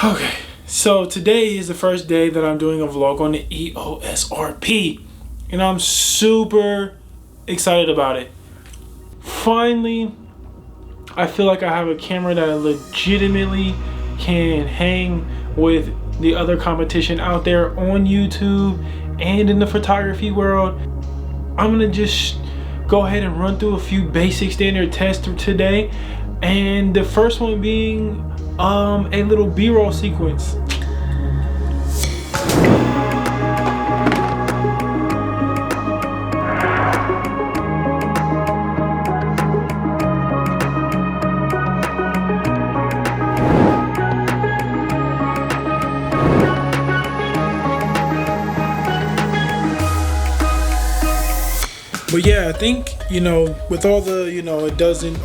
Okay, so today is the first day that I'm doing a vlog on the EOS RP, and I'm super excited about it. Finally, I feel like I have a camera that legitimately can hang with the other competition out there on YouTube and in the photography world. I'm gonna just go ahead and run through a few basic standard tests today, and the first one being a little B-roll sequence. But yeah, I think, with all the,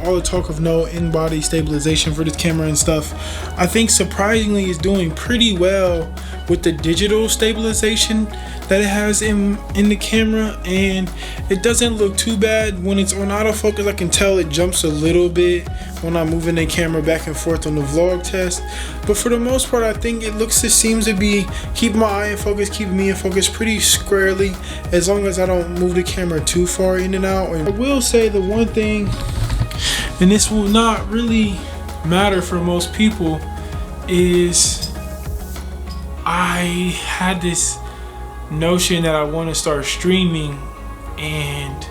all the talk of no in-body stabilization for this camera and stuff, I think surprisingly it's doing pretty well with the digital stabilization that it has in the camera, and it doesn't look too bad. When it's on autofocus, I can tell it jumps a little bit when I'm moving the camera back and forth on the vlog test, but for the most part I think it seems to be keeping my eye in focus, keeping me in focus pretty squarely, as long as I don't move the camera too far in and out. I will say the one thing, and this will not really matter for most people, is I had this notion that I want to start streaming, and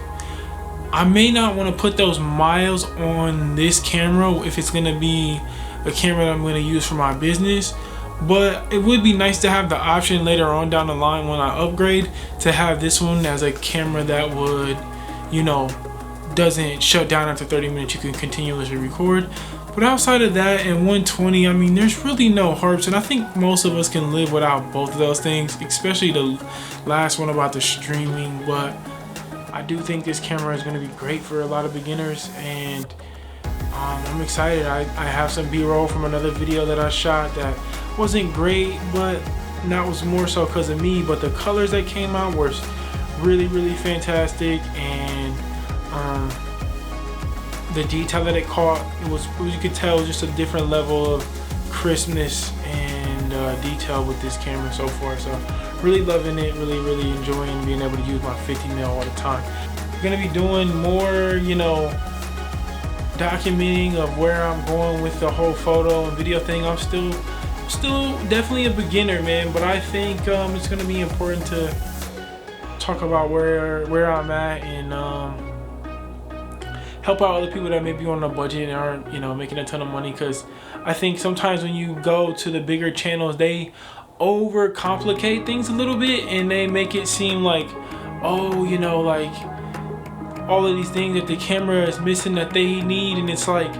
I may not want to put those miles on this camera if it's going to be a camera that I'm going to use for my business, but it would be nice to have the option later on down the line when I upgrade to have this one as a camera that would, doesn't shut down after 30 minutes. You can continuously record. But outside of that and 120, I mean, there's really no harps, and I think most of us can live without both of those things, especially the last one about the streaming. But I do think this camera is going to be great for a lot of beginners, and I'm excited. I have some B-roll from another video that I shot that wasn't great, but that was more so because of me. But the colors that came out were really, really fantastic, and the detail that it caught, you could tell, was just a different level of crispness and detail with this camera so far. So really loving it, really enjoying being able to use my 50mm all the time. I'm gonna be doing more, documenting of where I'm going with the whole photo and video thing. I'm still definitely a beginner, man, but I think it's gonna be important to talk about where I'm at and help out other people that may be on a budget and aren't, making a ton of money. Because I think sometimes when you go to the bigger channels, they overcomplicate things a little bit, and they make it seem like, like all of these things that the camera is missing that they need, and it's like,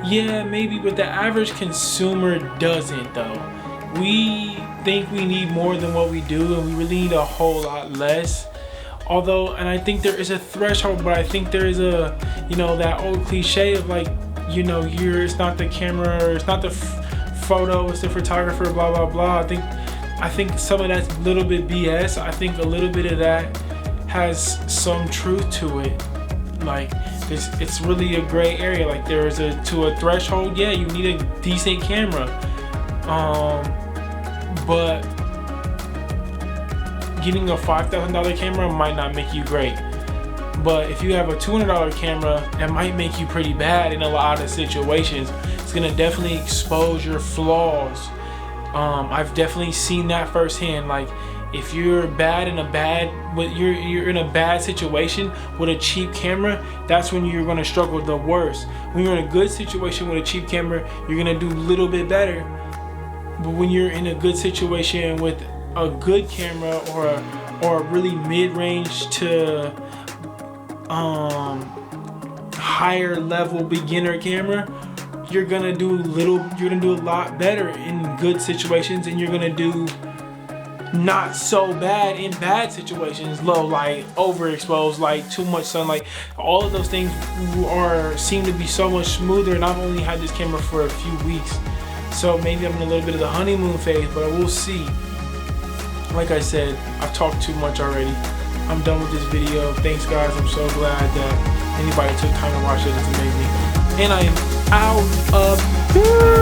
yeah, maybe, but the average consumer doesn't though. We think we need more than what we do, and we really need a whole lot less. Although, and I think there is a threshold, but I think there is a, that old cliche of like, it's not the camera, or it's not the photo, it's the photographer, blah, blah, blah. I think some of that's a little bit BS. I think a little bit of that has some truth to it. Like, it's really a gray area. Like, to a threshold, yeah, you need a decent camera. But getting a $5,000 camera might not make you great, but if you have a $200 camera, that might make you pretty bad in a lot of situations. It's gonna definitely expose your flaws. I've definitely seen that firsthand. Like, if you're bad in you're in a bad situation with a cheap camera, that's when you're gonna struggle the worst. When you're in a good situation with a cheap camera, you're gonna do a little bit better. But when you're in a good situation with a good camera or a really mid-range to higher level beginner camera, you're gonna do a lot better in good situations, and you're gonna do not so bad in bad situations. Low light, overexposed light, too much sunlight, all of those things seem to be so much smoother. And I've only had this camera for a few weeks, so maybe I'm in a little bit of the honeymoon phase, but I will see. Like I said, I've talked too much already. I'm done with this video. Thanks, guys. I'm so glad that anybody took time to watch it. It's amazing. And I am out of here.